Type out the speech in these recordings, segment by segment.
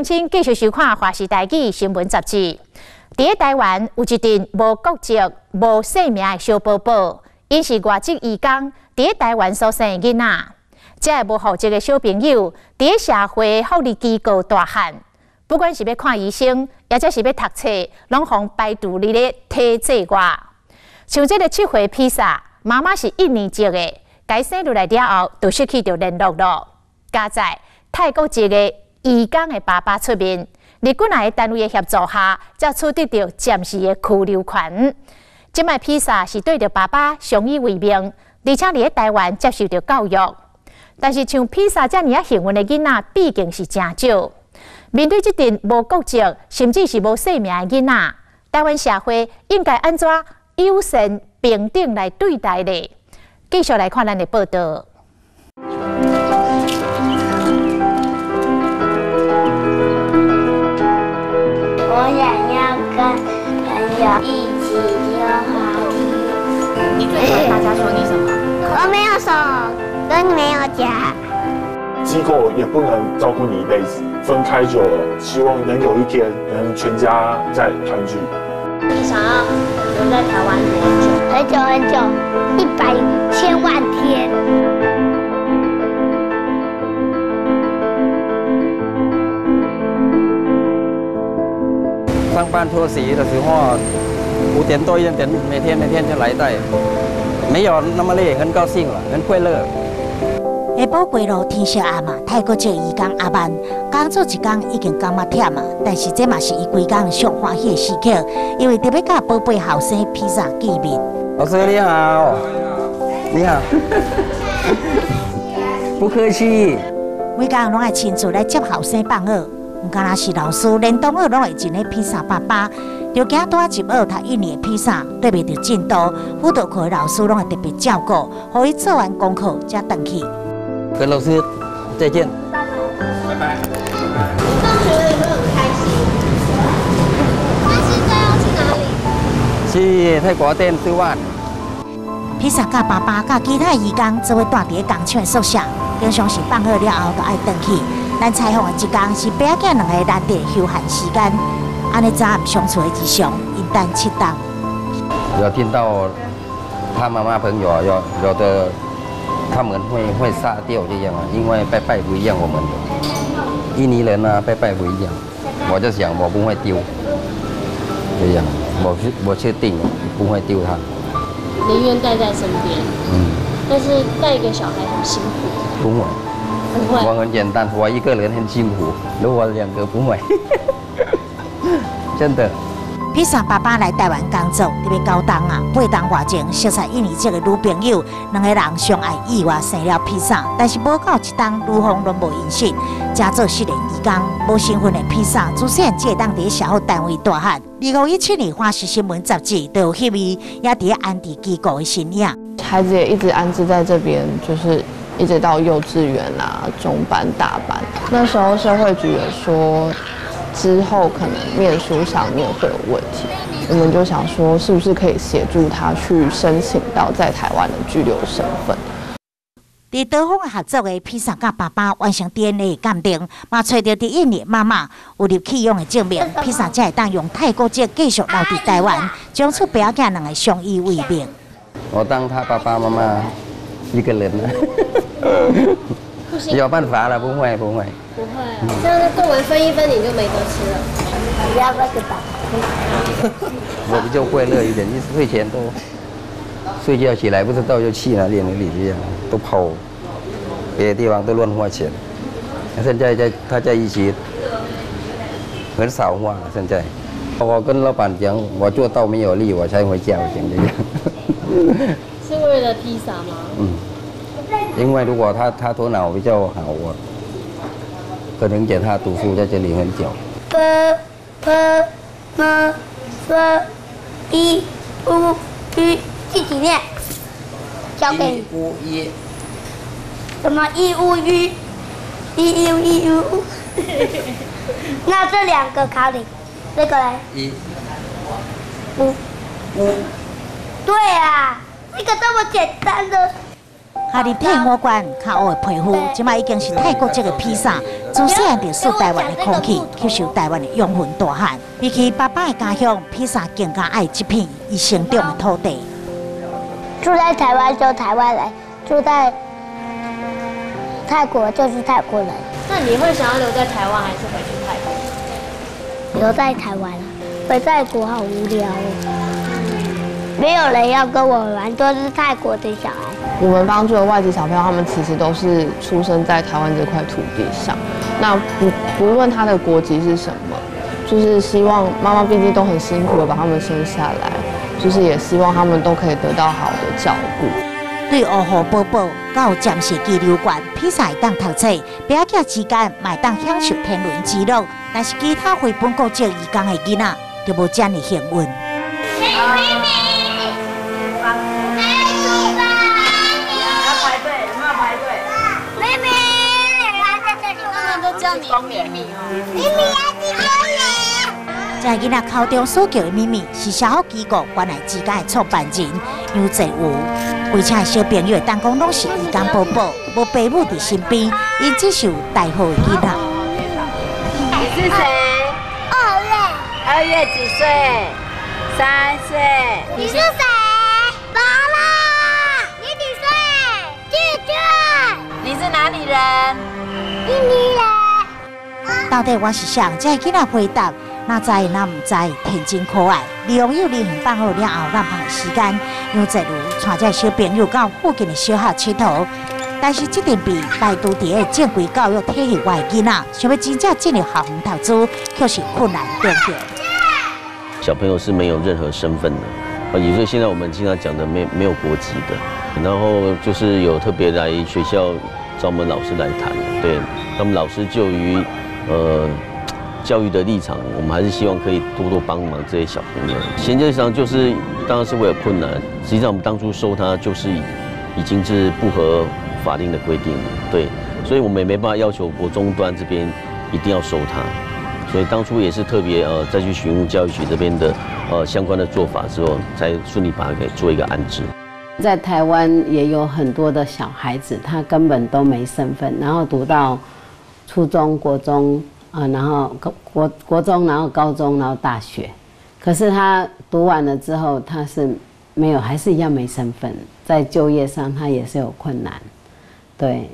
乡亲继续收看《华视台语》新闻杂志。伫台湾有一阵无国籍、无姓名的小宝宝，因是外籍移工伫台湾所生的囡仔。这个无户籍的小朋友伫社会福利机构大汉，不管是要看医生，也或是要读册，拢互排队伫咧体制外。像这个7岁披萨，妈妈是1年级的，该生落来了后就失去着联络了。加在泰国籍的移工的爸爸出面，伫几个单位的协助下，才取得着暂时的居留权。即摆披萨是对着爸爸相依为命，而且伫台湾接受着教育。但是像披萨这样幸运的囡仔，毕竟是真少。面对这阵无国籍甚至是无姓名的囡仔，台湾社会应该安怎友善平等来对待呢？继续来看咱的报道。我想要跟朋友一起溜滑梯。你最喜欢大家说你什么？我没有手，跟没有脚。机构也不能照顾你一辈子，分开久了，希望能有一天能全家再团聚。你想要留在台湾多久？很久很久，100千万天。上班脱洗的时候，5点多1点，每天就来带，没有那么累，很高兴了，很快乐。下晡归路天色暗嘛，泰国籍移工阿曼工作一天已经感觉忝啊，但是这嘛是伊规工上欢喜的时刻，因为特别甲宝贝后生披萨见面。老师你好，你好，不客气。每工拢爱亲自来接后生放学，唔干那是老师，连同学拢会进咧披萨爸爸。就惊带入学读1年的披萨，对袂着进度，辅导课的老师拢会特别照顾，互伊做完功课才回去。跟老师再见，拜拜。上学了有没有很开心？那现在要去哪里？去泰国店吃饭。披萨甲爸爸甲其他义工做伙住伫工厂的宿舍，经常是放学了后就爱回去。咱采访的一天是爸囝2个难得休闲时间，安尼早暗相处的日常，因旦7档。有听到他妈妈朋友有的。他们会杀掉这样啊，因为拜拜不一样，我们印尼人啊拜拜不一样，我就想我不会丢，这样我确定不会丢他，宁愿带在身边。但是带一个小孩很辛苦。不会，不会。我很简单，我一个人很辛苦，如果2个不会，真的。披萨爸爸来台湾工作，特别9档啊，8档外前熟悉1年级的女朋友，2个人相爱意外生了披萨，但是无到1档，女方拢无音讯。加做4年义工，无身份的披萨，自细这当伫社福单位大汉。2017年华视新闻杂志都有翕伊，也伫安置机构的身影。孩子也一直安置在这边，就是一直到幼稚园啊、中班、大班。那时候社会局也说。之后可能念书上面会有问题，我们就想说，是不是可以协助他去申请到在台湾的居留身份？伫多方合作的披萨甲爸爸完成 DNA 鉴定，嘛找到伫印尼妈妈有入去用的证明，披萨才会当用泰国籍继续留伫台湾，将出表囝2个相依为命。我当他爸爸妈妈一个人了，有办法了，不会。不会啊，这样子过完分1分你就没得吃了。不要那个吧。我比较快乐一点，睡前都睡觉起来不知道就去哪里这样，都跑别的地方都乱花钱。现在他在一起很少花，现在我跟老板讲，我做到没有力，我才会交钱这样。是为了披萨吗？因为如果他头脑比较好，我可能给他读书在这里很久。一五一自己念，交给你。151。什么151？那这2个考你，这个嘞？5。对啊，这个这么简单的。哈立体五官较黑的皮肤，即摆已经是泰国籍的披萨，自细汉就受台湾的空气，吸收台湾的养分大汉。比起爸爸的家乡，披萨更加爱这片伊生长的土地。住在台湾就台湾人，住在泰国就是泰国人。那你会想要留在台湾，还是回去泰国？留在台湾了，回泰国好无聊哦，没有人要跟我玩，都是泰国的小孩。我们帮助的外籍小朋友，他们其实都是出生在台湾这块土地上。那不论他的国籍是什么，就是希望妈妈毕竟都很辛苦的把他们生下来，就是也希望他们都可以得到好的照顾。对乌虎宝宝到暂时居留馆，披萨会当读册，毕业之间嘛会当享受天伦之乐。但是其他回本国籍移工的囡仔就无这样的幸运。叫你咪咪哦，咪咪要去公园。这囡仔口中所叫的咪咪，是社福机构原来之间的创办人杨泽武。为请小朋友当讲拢是移工宝宝，无父母伫身边，因只是有带好的囡仔。你是谁？2月几岁？3岁。你是谁？爸爸。你几岁？姐姐。你是哪里人？印尼人。到底我是谁？这囡仔回答，哪知哪唔知，天真可爱。利用幼儿园放学了后，晚饭的时间，杨泽如带这小朋友到附近的小学佚佗。但是这点比大都伫个正规教育体系外的囡仔，想要真正进入校园读书，却是困难重重。小朋友是没有任何身份的，也就是现在我们经常讲的没有国籍的。然后就是有特别来学校找我们老师来谈，对，他们老师就于教育的立场，我们还是希望可以多多帮忙这些小朋友。衔接上就是当然是会有困难，实际上我们当初收他就是已经是不合法定的规定，对，所以我们也没办法要求国中端这边一定要收他，所以当初也是特别再去询问教育局这边的相关的做法之后，才顺利把它给做一个安置。在台湾也有很多的小孩子，他根本都没身份，然后读到初中、国中然后国中，然后高中，然后大学，可是他读完了之后，他是没有，还是一样没身份，在就业上他也是有困难，对，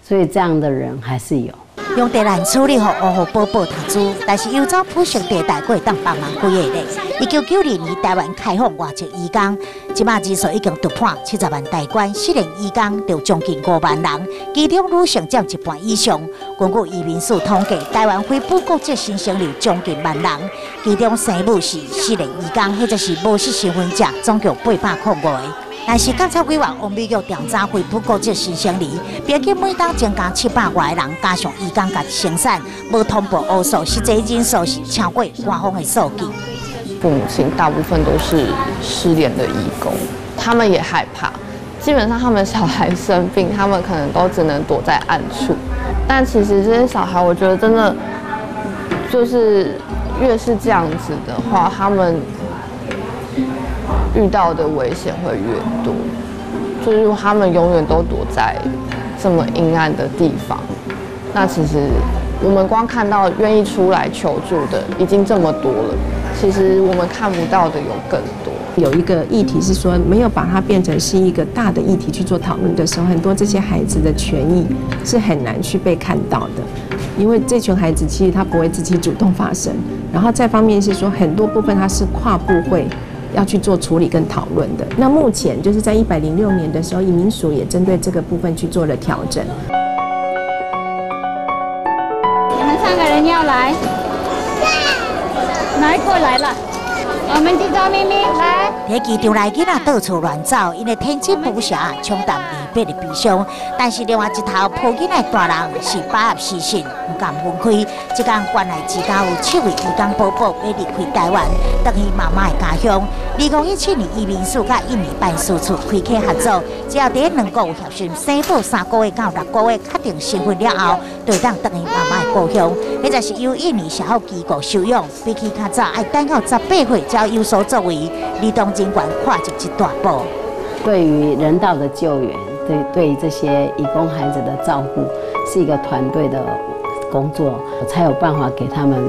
所以这样的人还是有。用地难处理和乌虎宝宝读书，但是游走普城地带可会当帮忙几个咧。1992年台湾开放外籍移工，即马人数已经突破70万大关，失联移工就将近5万人，其中女性占1半以上。根据移民署统计，台湾非本国籍新生儿将近1万人，其中生母是失联移工，或者是无实身份者，总共805个。但是监察委员往美国调查非本国籍新生儿，平均每当增加700外人，加上移工甲生产无通报乌数，实际人数是超过官方的数据。父母亲大部分都是失联的移工，他们也害怕。基本上他们小孩生病，他们可能都只能躲在暗处。但其实这些小孩，我觉得真的就是越是这样子的话，他们遇到的危险会越多，就是他们永远都躲在这么阴暗的地方。那其实我们光看到愿意出来求助的已经这么多了，其实我们看不到的有更多。有一个议题是说，没有把它变成是一个大的议题去做讨论的时候，很多这些孩子的权益是很难去被看到的，因为这群孩子其实他不会自己主动发声。然后再方面是说，很多部分它是跨部会要去做处理跟讨论的。那目前就是在106年的时候，移民署也针对这个部分去做了调整。你们3个人要来，哪一个来了？我们去找咪咪来。在机场内囡仔到处乱走，因为天真无邪，冲淡离别的悲伤。但是另外一头抱囡仔的大人是把握时辰，不敢分开。这间原来自家有7位移工宝宝要离开台湾，回去妈妈的家乡。2017年移民署甲印尼办事处开启合作，只要在2个月协训生保3个月到6个月确定身份了后，就当回去妈妈的故乡。或者是由印尼社福机构收养，比起较早要等到18岁才有所作为，儿童人权跨入一大步。对于人道的救援，对于这些移工孩子的照顾，是一个团队的工作，才有办法给他们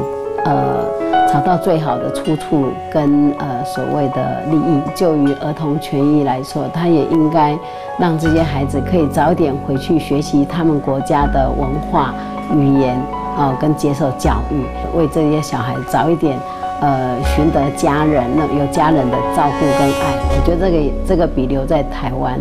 找到最好的出处跟所谓的利益。就于儿童权益来说，他也应该让这些孩子可以早点回去学习他们国家的文化、语言跟接受教育，为这些小孩早一点寻得家人，有家人的照顾跟爱。我觉得这个比留在台湾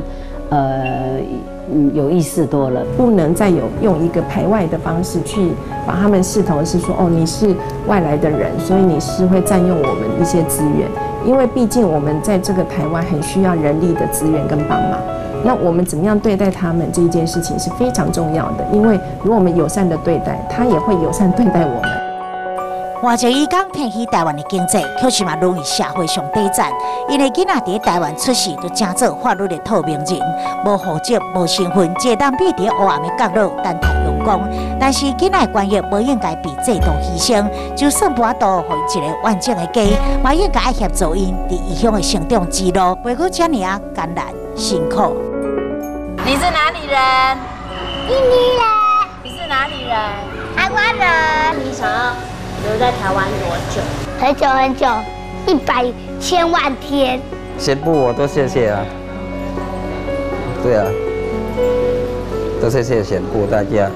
有意思多了。不能再用一个排外的方式去把他们视同是说，哦，你是外来的人，所以你是会占用我们一些资源。因为毕竟我们在这个台湾很需要人力的资源跟帮忙。那我们怎么样对待他们这一件事情是非常重要的，因为如果我们友善的对待，他也会友善对待我们。外籍移工挺起台湾的经济，可是嘛容易社会上底层。因为囡仔伫台湾出世，就正做法律的透明人，无户籍、无身份，只当避伫黑暗的角落等待用功。但是囡仔的权益无应该被制度牺牲，就算跋倒互一个完整的家，嘛应该爱协助因伫异乡的成长之路，袂过遮尔啊艰难辛苦。你是哪里人？印尼人。你是哪里人？台湾人。你想要留在台湾多久？很久很久，100千万天。全部我都谢谢啊。对啊，都谢谢全部大家。